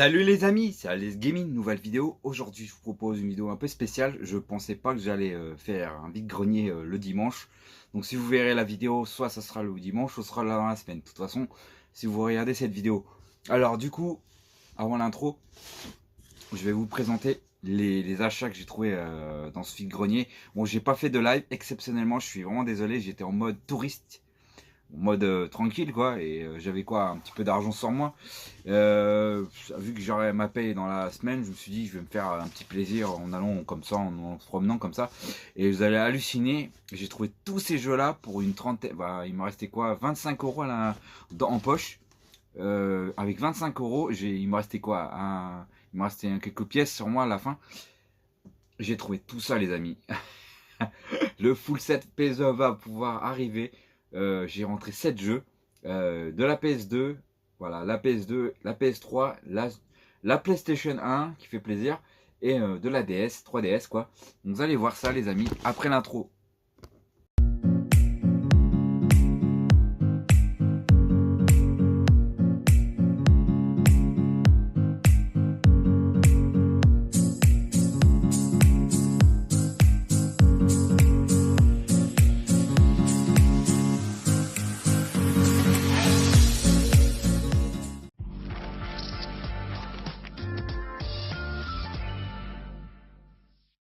Salut les amis, c'est Alex Gaming, nouvelle vidéo. Aujourd'hui je vous propose une vidéo un peu spéciale. Je pensais pas que j'allais faire un vide-grenier le dimanche. Donc si vous verrez la vidéo, soit ça sera le dimanche, soit ça sera là dans la semaine. De toute façon, si vous regardez cette vidéo. Alors du coup, avant l'intro, je vais vous présenter les achats que j'ai trouvé dans ce vide-grenier. Bon, j'ai pas fait de live, exceptionnellement, je suis vraiment désolé, j'étais en mode touriste. En mode tranquille quoi, et j'avais quoi, un petit peu d'argent sur moi. Vu que j'aurais ma paye dans la semaine, je me suis dit je vais me faire un petit plaisir en allant comme ça, en se promenant comme ça. Et vous allez halluciner, j'ai trouvé tous ces jeux là pour une trentaine, bah, il me restait quoi, 25 euros là, en poche. Avec 25 euros, il me restait quoi, il me restait quelques pièces sur moi à la fin. J'ai trouvé tout ça les amis. Le full set PSE va pouvoir arriver. J'ai rentré 7 jeux de la PS2, voilà, la PS2, la PS3, la PlayStation 1 qui fait plaisir, et de la DS, 3DS quoi. Donc vous allez voir ça les amis après l'intro.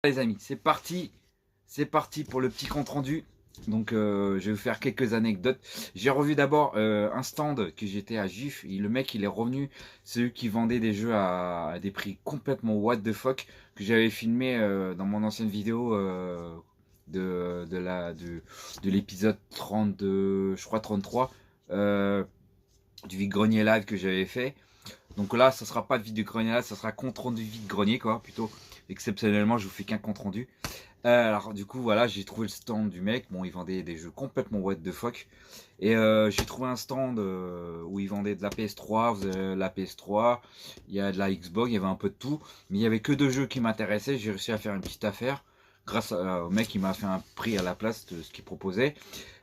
Les amis, c'est parti pour le petit compte rendu. Donc je vais vous faire quelques anecdotes. J'ai revu d'abord un stand que j'étais à GIF. Et le mec il est revenu, c'est eux qui vendaient des jeux à des prix complètement what the fuck, que j'avais filmé dans mon ancienne vidéo de l'épisode 32, je crois 33, du vide-grenier live que j'avais fait. Donc là, ça sera pas de vide-grenier live, ça sera compte rendu vide-grenier quoi, plutôt. Exceptionnellement, je vous fais qu'un compte rendu. Alors du coup voilà, j'ai trouvé le stand du mec. Bon, il vendait des jeux complètement what the fuck. Et j'ai trouvé un stand où il vendait de la PS3, la PS3, il y a de la Xbox, il y avait un peu de tout. Mais il y avait que deux jeux qui m'intéressaient. J'ai réussi à faire une petite affaire grâce au mec qui m'a fait un prix à la place de ce qu'il proposait.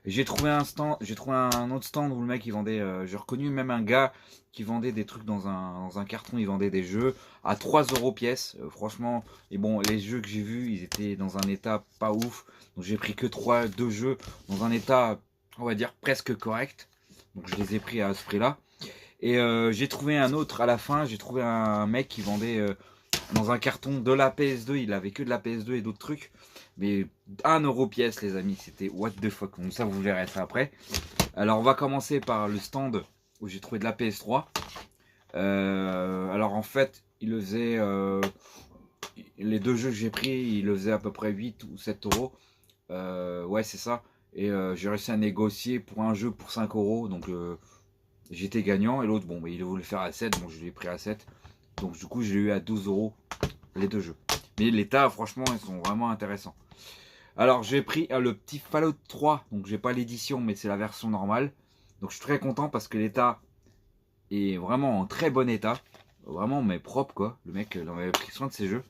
J'ai trouvé un autre stand où le mec il vendait, j'ai reconnu même un gars qui vendait des trucs dans un carton, il vendait des jeux à 3 euros pièce. Franchement, et bon, les jeux que j'ai vus, ils étaient dans un état pas ouf. Donc j'ai pris que deux jeux dans un état, on va dire, presque correct. Donc je les ai pris à ce prix-là. Et j'ai trouvé un autre à la fin, j'ai trouvé un mec qui vendait dans un carton de la PS2, il avait que de la PS2 et d'autres trucs. Mais 1 euro pièce les amis, c'était what the fuck. Donc ça vous verrez ça après. Alors on va commencer par le stand où j'ai trouvé de la PS3. Alors en fait, il le faisait, les deux jeux que j'ai pris, il le faisait à peu près 8 ou 7 euros. Ouais c'est ça. Et j'ai réussi à négocier pour un jeu pour 5 euros. Donc j'étais gagnant. Et l'autre, bon, bah, il voulait le faire à 7. Donc je l'ai pris à 7. Donc du coup, j'ai eu à 12 euros les deux jeux. Mais l'état, franchement, ils sont vraiment intéressants. Alors j'ai pris le petit Fallout 3. Donc j'ai pas l'édition, mais c'est la version normale. Donc je suis très content parce que l'état est vraiment en très bon état. Vraiment, mais propre quoi. Le mec, il avait pris soin de ses jeux.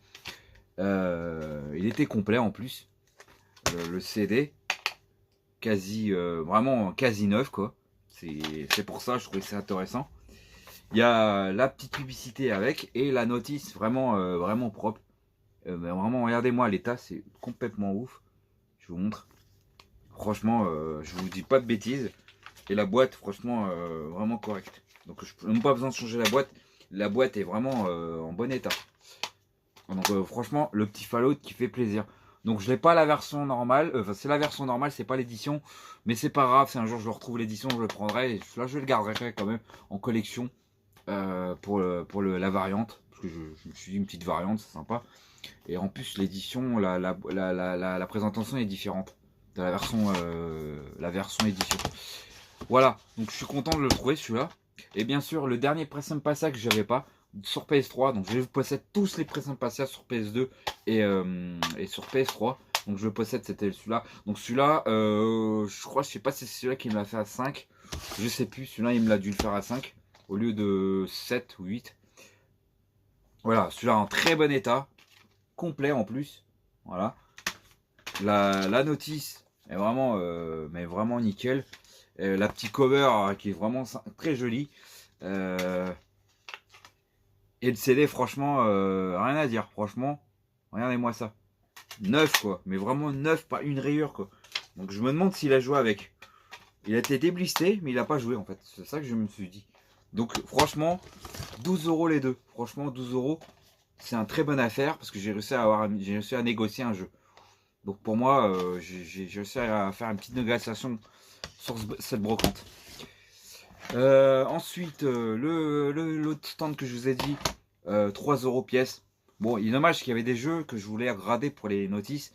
Il était complet en plus. Le CD, quasi, vraiment quasi neuf quoi. C'est pour ça, je trouvais ça intéressant. Il y a la petite publicité avec et la notice vraiment, vraiment propre. Mais vraiment, regardez-moi l'état, c'est complètement ouf. Je vous montre. Franchement, je vous dis pas de bêtises. Et la boîte, franchement, vraiment correcte. Donc, je n'ai même pas besoin de changer la boîte. La boîte est vraiment en bon état. Donc, franchement, le petit Fallout qui fait plaisir. Donc, je n'ai pas la version normale. Enfin, c'est la version normale, c'est pas l'édition. Mais c'est pas grave. Si un jour je retrouve l'édition, je le prendrai. Et là, je le garderai quand même en collection. Pour la variante, parce que je me suis dit une petite variante, c'est sympa. Et en plus l'édition, la présentation est différente de la version édition. Voilà, donc je suis content de le trouver celui-là. Et bien sûr le dernier Present Passia que j'avais pas sur PS3, donc je possède tous les Present Passia sur PS2 et sur PS3. Donc je possède, c'était celui-là. Donc celui-là, je crois, je sais pas si c'est celui-là qui me l'a fait à 5. Je sais plus, celui-là il me l'a dû le faire à 5 au lieu de 7 ou 8. Voilà, celui-là en très bon état, complet en plus. Voilà. La notice est vraiment, mais vraiment nickel. La petite cover qui est vraiment très jolie. Et le CD, franchement, rien à dire. Franchement, regardez-moi ça. Neuf, quoi. Mais vraiment neuf, pas une rayure, quoi. Donc je me demande s'il a joué avec. Il a été déblisté, mais il n'a pas joué, en fait. C'est ça que je me suis dit. Donc franchement, 12 € les deux. Franchement, 12 €, c'est une très bonne affaire parce que j'ai réussi à négocier un jeu. Donc pour moi, j'ai réussi à faire une petite négociation sur cette brocante. Ensuite, l'autre stand que je vous ai dit, 3 € pièce. Bon, il est dommage qu'il y avait des jeux que je voulais regarder pour les notices.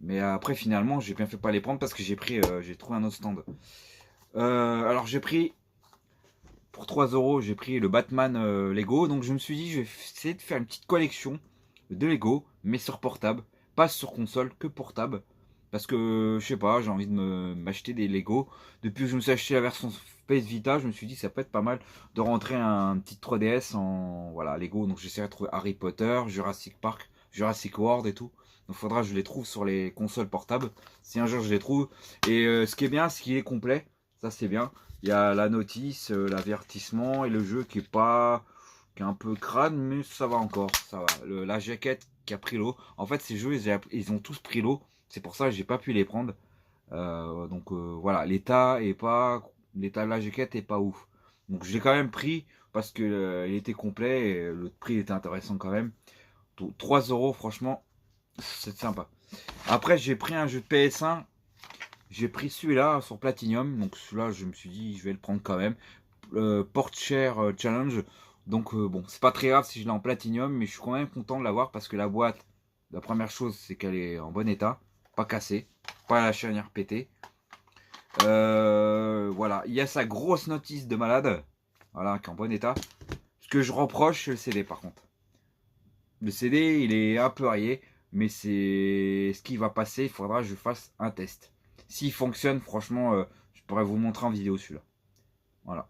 Mais après, finalement, j'ai bien fait pas les prendre parce que j'ai trouvé un autre stand. Alors, j'ai pris, pour 3 €, j'ai pris le Batman Lego. Donc, je me suis dit, je vais essayer de faire une petite collection de Lego, mais sur portable. Pas sur console, que portable. Parce que, je sais pas, j'ai envie de m'acheter des Lego. Depuis que je me suis acheté la version PS Vita, je me suis dit, ça peut être pas mal de rentrer un petit 3DS en voilà, Lego. Donc, j'essaierai de trouver Harry Potter, Jurassic Park, Jurassic World et tout. Donc, il faudra que je les trouve sur les consoles portables. Si un jour je les trouve. Et ce qui est bien, c'est qu'il est complet. Ça, c'est bien. Il y a la notice, l'avertissement et le jeu qui est un peu crade, mais ça va encore. Ça va. La jaquette qui a pris l'eau. En fait, ces jeux, ils ont tous pris l'eau. C'est pour ça que j'ai pas pu les prendre. Voilà, l'état de la jaquette est pas ouf. Donc je l'ai quand même pris parce que il était complet et le prix était intéressant quand même. Donc, 3 €, franchement, c'est sympa. Après, j'ai pris un jeu de PS1. J'ai pris celui-là sur Platinum. Donc celui-là, je me suis dit, je vais le prendre quand même. Portshare Challenge. Donc bon, c'est pas très grave si je l'ai en Platinum, mais je suis quand même content de l'avoir parce que la boîte, la première chose, c'est qu'elle est en bon état, pas cassée, pas la charnière pétée. Voilà, il y a sa grosse notice de malade, voilà, qui est en bon état. Ce que je reproche, c'est le CD par contre. Le CD, il est un peu rayé, mais c'est ce qui va passer. Il faudra que je fasse un test. S'il fonctionne, franchement, je pourrais vous montrer en vidéo celui-là. Voilà.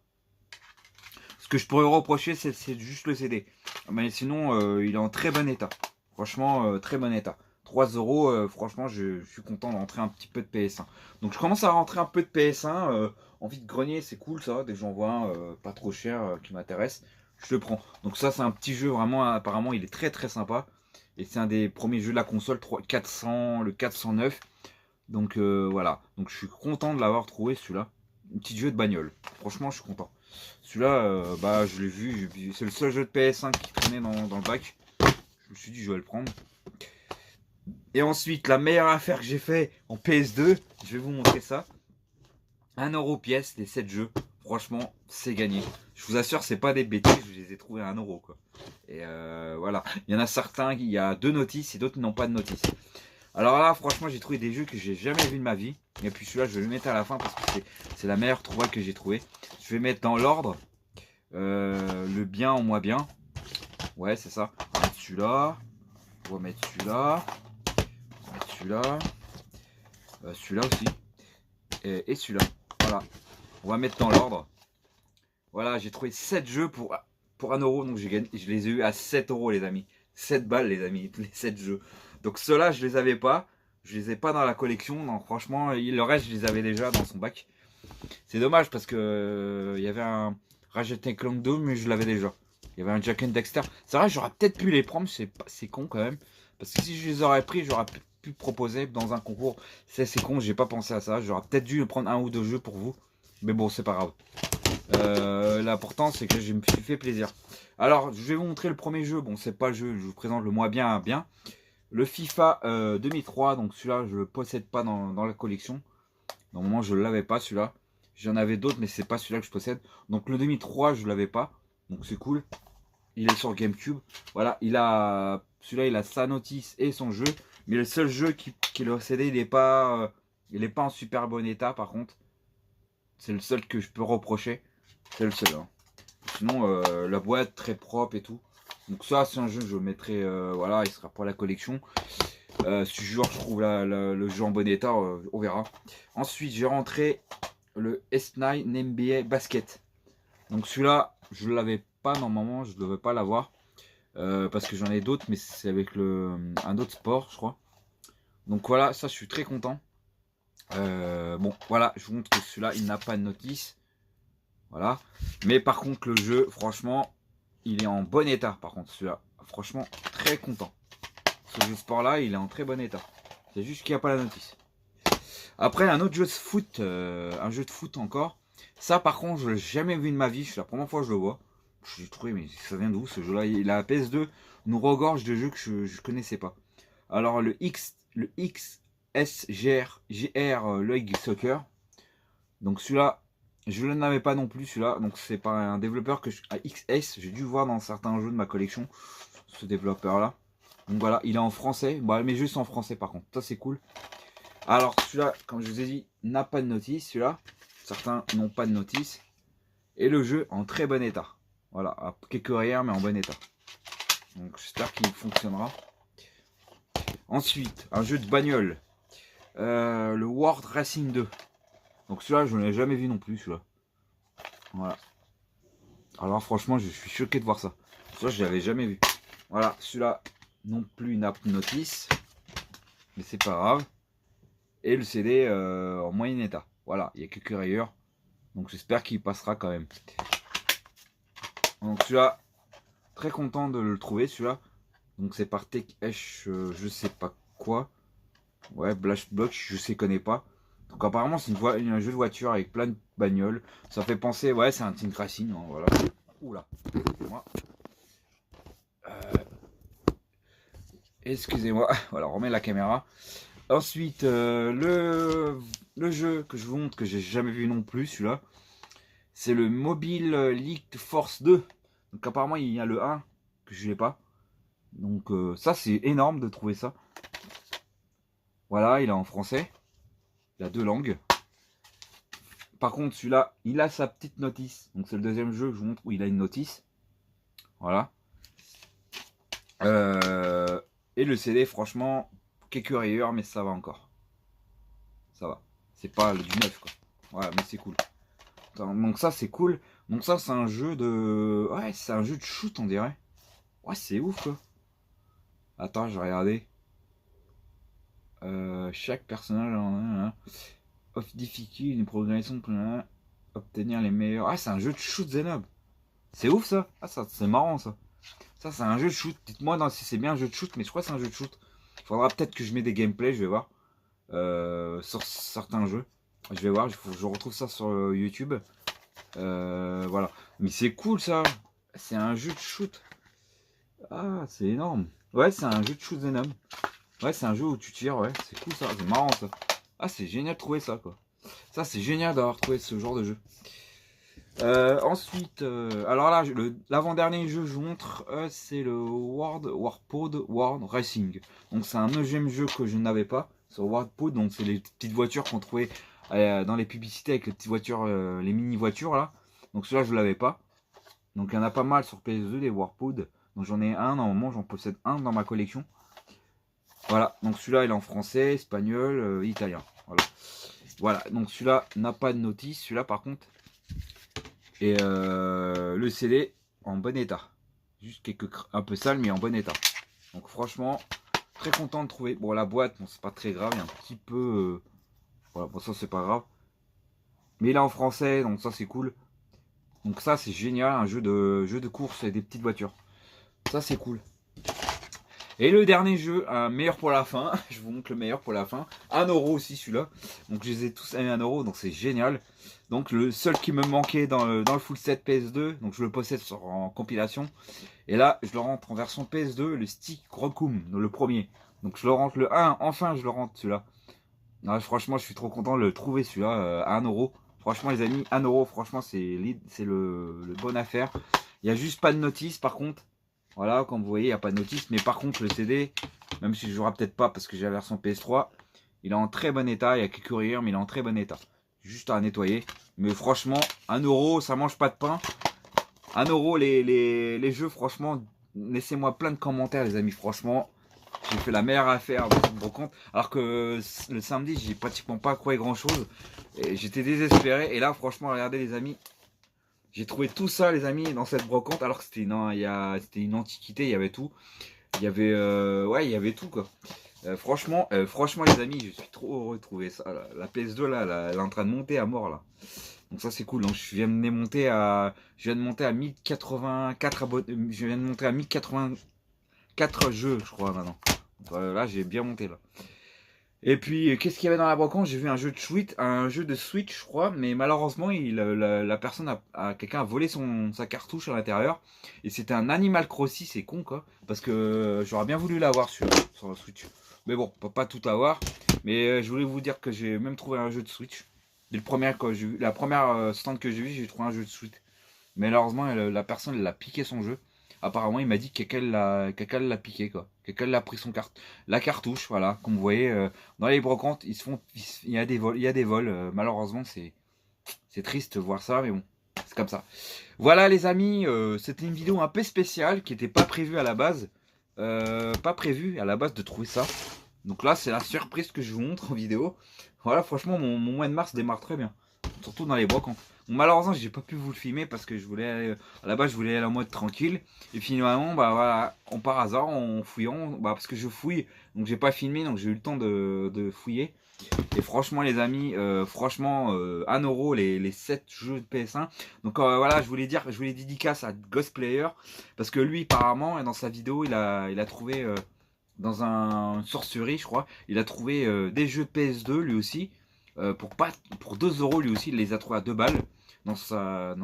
Ce que je pourrais reprocher, c'est juste le CD. Mais sinon, il est en très bon état. Franchement, très bon état. 3 €, franchement, je suis content de rentrer un petit peu de PS1. Donc je commence à rentrer un peu de PS1. En vide-grenier, c'est cool ça. Dès que j'en vois un pas trop cher qui m'intéresse, je le prends. Donc ça, c'est un petit jeu vraiment, apparemment, il est très très sympa. Et c'est un des premiers jeux de la console, 400, le 409. Donc voilà. Donc je suis content de l'avoir trouvé celui-là. Un petit jeu de bagnole. Franchement, je suis content. Celui-là, bah, je l'ai vu. C'est le seul jeu de PS1 qui traînait dans le bac. Je me suis dit, je vais le prendre. Et ensuite, la meilleure affaire que j'ai fait en PS2, je vais vous montrer ça. 1 € pièce, les 7 jeux. Franchement, c'est gagné. Je vous assure, c'est pas des bêtises, je les ai trouvés à 1 € quoi. Et voilà. Il y en a certains, il y a 2 notices et d'autres n'ont pas de notice. Alors là, franchement, j'ai trouvé des jeux que j'ai jamais vu de ma vie. Et puis celui-là, je vais le mettre à la fin parce que c'est la meilleure trouvaille que j'ai trouvée. Je vais mettre dans l'ordre. Le bien en moins bien. Ouais, c'est ça. On va mettre celui-là. On va mettre celui-là. On va mettre celui-là. Celui-là aussi. Et celui-là. Voilà. On va mettre dans l'ordre. Voilà, j'ai trouvé 7 jeux pour 1 €. Donc je les ai eu à 7 € les amis. 7 balles les amis, les 7 jeux. Donc ceux-là, je les avais pas. Je les ai pas dans la collection. Non, franchement, le reste, je les avais déjà dans son bac. C'est dommage parce que il y avait un Ratchet & Clank 2, mais je l'avais déjà. Il y avait un Jack and Dexter. C'est vrai, j'aurais peut-être pu les prendre, c'est con quand même. Parce que si je les aurais pris, j'aurais pu proposer dans un concours. C'est con, j'ai pas pensé à ça. J'aurais peut-être dû prendre un ou deux jeux pour vous. Mais bon, c'est pas grave. L'important, c'est que je me suis fait plaisir. Alors, je vais vous montrer le premier jeu. Bon, c'est pas le jeu, je vous présente le moins bien. Le FIFA 2003. Donc celui-là, je le possède pas dans la collection. Normalement, je l'avais pas celui-là. J'en avais d'autres, mais c'est pas celui-là que je possède. Donc le 2003, je l'avais pas. Donc c'est cool. Il est sur GameCube. Voilà, celui-là, il a sa notice et son jeu. Mais le seul jeu qui est le CD, il est pas en super bon état. Par contre, c'est le seul que je peux reprocher. C'est le seul. Hein. Sinon, la boîte très propre et tout. Donc ça, c'est un jeu que je mettrai. Voilà, il sera pour la collection. Si je trouve le jeu en bon état, on verra. Ensuite, j'ai rentré le S9 NBA Basket. Donc celui-là, je ne l'avais pas normalement, je ne devais pas l'avoir. Parce que j'en ai d'autres, mais c'est avec un autre sport, je crois. Donc voilà, ça je suis très content. Bon, voilà, je vous montre que celui-là, il n'a pas de notice. Voilà. Mais par contre, le jeu, franchement, il est en bon état par contre celui-là. Franchement, très content. Ce jeu de sport là, il est en très bon état. C'est juste qu'il n'y a pas la notice. Après, un autre jeu de foot, un jeu de foot encore. Ça par contre, je l'ai jamais vu de ma vie. C'est la première fois que je le vois. J'ai trouvé, mais ça vient d'où ce jeu-là? La PS2 nous regorge de jeux que je connaissais pas. Alors le XSGR, League Soccer. Donc celui-là, je ne l'avais pas non plus celui-là. Donc c'est pas un développeur que à XS, j'ai dû voir dans certains jeux de ma collection, ce développeur-là. Donc voilà, il est en français. Bon, mes jeux sont en français par contre, ça c'est cool. Alors celui-là, comme je vous ai dit, n'a pas de notice. Celui-là, certains n'ont pas de notice. Et le jeu en très bon état. Voilà, à quelques rayures mais en bon état. Donc j'espère qu'il fonctionnera. Ensuite, un jeu de bagnole. Le World Racing 2. Donc celui-là, je ne l'ai jamais vu non plus, celui-là. Voilà. Alors franchement, je suis choqué de voir ça. Celui-là, je ne l'avais jamais vu. Voilà, celui-là non plus n'a pas de notice. Mais c'est pas grave. Et le CD en moyen état. Voilà, il y a quelques rayures. Donc j'espère qu'il passera quand même. Donc celui-là, très content de le trouver celui-là. Donc c'est par TechH, je sais pas quoi. Ouais, Blash Block, je sais connais pas. Donc apparemment c'est un jeu de voiture avec plein de bagnoles. Ça fait penser, ouais c'est un Team Racing, hein, voilà. Oula, excusez-moi. Excusez-moi, voilà, on remet la caméra. Ensuite, le jeu que je vous montre, que j'ai jamais vu non plus, celui-là. C'est le Mobile League Force 2. Donc apparemment il y a le 1 que je n'ai pas. Donc ça c'est énorme de trouver ça. Voilà, il est en français. Il a 2 langues. Par contre celui-là, il a sa petite notice. Donc c'est le deuxième jeu que je vous montre où il a une notice. Voilà. Et le CD, franchement, quelques rayures, mais ça va encore. Ça va. C'est pas du neuf quoi. Voilà, mais c'est cool. Donc ça c'est cool. Donc ça c'est un jeu de... Ouais, c'est un jeu de shoot on dirait. Ouais, c'est ouf quoi. Attends, je vais regarder. Chaque personnage en off difficult, une progression pour obtenir les meilleurs. Ah, c'est un jeu de shoot Zenob. C'est ouf ça. Ah, ça c'est marrant ça. Ça c'est un jeu de shoot. Dites-moi si c'est bien un jeu de shoot, mais je crois que c'est un jeu de shoot. Il faudra peut-être que je mette des gameplays, je vais voir. Sur certains jeux. Je vais voir, je retrouve ça sur YouTube. Voilà. Mais c'est cool ça. C'est un jeu de shoot. Ah, c'est énorme. Ouais, c'est un jeu de shoot Venom. Ouais, c'est un jeu où tu tires, ouais. C'est cool ça, c'est marrant ça. Ah, c'est génial de trouver ça, quoi. Ça, c'est génial d'avoir trouvé ce genre de jeu. Ensuite, alors là, l'avant-dernier jeu que je vous montre, c'est le Warpod World Racing. Donc, c'est un neuvième jeu que je n'avais pas sur Warpod. Donc, c'est les petites voitures qu'on trouvait dans les publicités avec les petites voitures, les mini-voitures là. Donc, celui-là, je ne l'avais pas. Donc, il y en a pas mal sur PS2, des Warpod. Donc, j'en ai un, normalement, j'en possède un dans ma collection. Voilà, donc celui-là il est en français, espagnol, italien. Voilà, donc celui-là n'a pas de notice, celui-là par contre. Et le CD en bon état. Juste un peu sale, mais en bon état. Donc franchement, très content de trouver. Bon, la boîte, bon, c'est pas très grave, il y a un petit peu. Voilà, bon, ça c'est pas grave. Mais il est en français, donc ça c'est cool. Donc ça c'est génial, un jeu de course et des petites voitures. Ça c'est cool. Et le dernier jeu, un meilleur pour la fin, je vous montre le meilleur pour la fin, 1€ aussi celui-là, donc je les ai tous à 1€, donc c'est génial. Donc le seul qui me manquait dans le full set PS2, donc je le possède en compilation, et là je le rentre en version PS2, le Stick Rock'em, le premier. Donc je le rentre le 1, enfin je le rentre celui-là. Franchement je suis trop content de le trouver celui-là à 1€. Franchement les amis, 1€, franchement c'est le bonne affaire. Il n'y a juste pas de notice par contre. Voilà, comme vous voyez, il n'y a pas de notice. Mais par contre, le CD, même si je ne jouerai peut-être pas parce que j'ai la version PS3, il est en très bon état. Il y a quelques rayures, mais il est en très bon état. Juste à nettoyer. Mais franchement, 1€, ça mange pas de pain. 1€, les jeux, franchement, laissez-moi plein de commentaires, les amis. Franchement, j'ai fait la meilleure affaire de cette brocante. Alors que le samedi, j'ai pratiquement pas croyé grand-chose. Et j'étais désespéré. Et là, franchement, regardez, les amis. J'ai trouvé tout ça, les amis, dans cette brocante, alors que c'était une antiquité, il y avait tout. Il y avait, ouais, il y avait tout, quoi. Franchement, les amis, je suis trop heureux de trouver ça. La PS2, là, elle est en train de monter à mort, là. Donc ça c'est cool. Donc je viens de monter à 1084 abonnés. Je viens de monter à 1084 jeux, je crois maintenant. Donc, là j'ai bien monté là. Et puis qu'est-ce qu'il y avait dans la brocante? J'ai vu un jeu de Switch, je crois, mais malheureusement la personne quelqu'un a volé sa cartouche à l'intérieur. Et c'était un Animal Crossing, c'est con quoi. Parce que j'aurais bien voulu l'avoir sur la Switch. Mais bon, on peut pas tout avoir. Mais je voulais vous dire que j'ai même trouvé un jeu de Switch. Dès la première stand que j'ai vu, j'ai trouvé un jeu de Switch. Mais malheureusement, la personne elle a piqué son jeu. Apparemment, il m'a dit que quelqu'un l'a piqué quoi. Quelqu'un l'a pris la cartouche, voilà. Comme vous voyez, dans les brocantes, il y a des vols. Malheureusement, c'est triste de voir ça, mais bon, c'est comme ça. Voilà les amis, c'était une vidéo un peu spéciale qui n'était pas prévue à la base. Pas prévu à la base de trouver ça. Donc là, c'est la surprise que je vous montre en vidéo. Voilà, franchement, mon mois de mars démarre très bien. Surtout dans les brocantes. Bon, malheureusement, j'ai pas pu vous le filmer parce que à la base, je voulais aller en mode tranquille. Et finalement, bah voilà, par hasard, en fouillant, bah parce que je fouille, donc j'ai pas filmé, donc j'ai eu le temps de fouiller. Et franchement, les amis, 1€ les 7 jeux de PS1. Donc voilà, je voulais dédicace à Ghostplayer parce que lui, apparemment, dans sa vidéo, il a trouvé dans une sorcerie, je crois, il a trouvé des jeux PS2 lui aussi. Pour 2€ lui aussi, il les a trouvés à 2 balles dans sa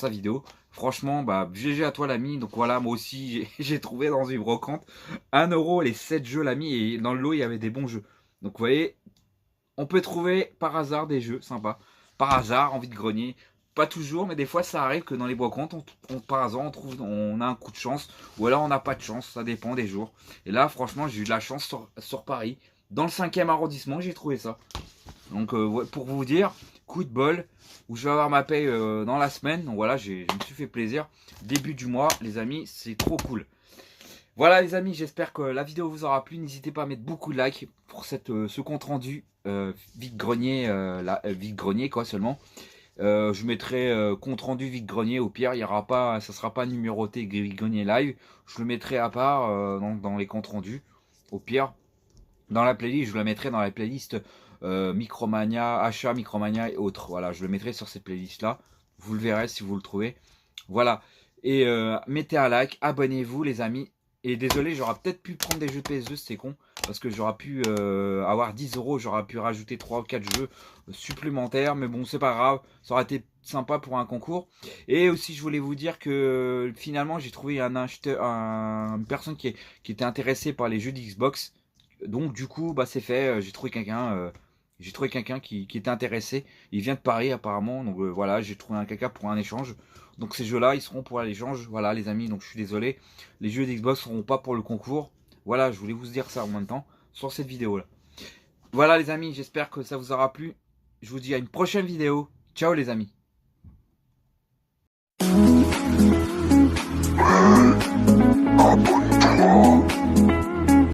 vidéo. Franchement, bah GG à toi l'ami. Donc voilà, moi aussi j'ai trouvé dans une brocante 1€ les 7 jeux l'ami. Et dans le lot il y avait des bons jeux. Donc vous voyez, on peut trouver par hasard des jeux sympas. Par hasard, envie de grenier. Pas toujours, mais des fois ça arrive que dans les brocantes, par hasard on a un coup de chance. Ou alors on n'a pas de chance, ça dépend des jours. Et là franchement j'ai eu de la chance sur Paris. Dans le 5e arrondissement, j'ai trouvé ça. Donc pour vous dire, coup de bol, où je vais avoir ma paye dans la semaine. Donc voilà, je me suis fait plaisir. Début du mois, les amis, c'est trop cool. Voilà les amis, j'espère que la vidéo vous aura plu. N'hésitez pas à mettre beaucoup de likes pour ce compte rendu vide-grenier, vide-grenier quoi seulement. Je mettrai compte rendu vide-grenier, au pire, ça sera pas numéroté vide-grenier live. Je le mettrai à part dans les comptes rendus, au pire. Dans la playlist, je la mettrai dans la playlist Micromania, achat Micromania et autres. Voilà, je le mettrai sur ces playlists là. Vous le verrez si vous le trouvez. Voilà. Et mettez un like, abonnez-vous les amis. Et désolé, j'aurais peut-être pu prendre des jeux PS2, c'est con. Parce que j'aurais pu avoir 10€, j'aurais pu rajouter 3 ou 4 jeux supplémentaires. Mais bon, c'est pas grave, ça aurait été sympa pour un concours. Et aussi, je voulais vous dire que finalement, j'ai trouvé une personne qui était intéressée par les jeux d'Xbox. Donc du coup, bah c'est fait. J'ai trouvé quelqu'un qui était intéressé. Il vient de Paris apparemment. Donc voilà, j'ai trouvé quelqu'un pour un échange. Donc ces jeux-là, ils seront pour l'échange. Voilà les amis. Donc je suis désolé, les jeux d'Xbox seront pas pour le concours. Voilà, je voulais vous dire ça en même temps sur cette vidéo-là. Voilà les amis, j'espère que ça vous aura plu. Je vous dis à une prochaine vidéo. Ciao les amis.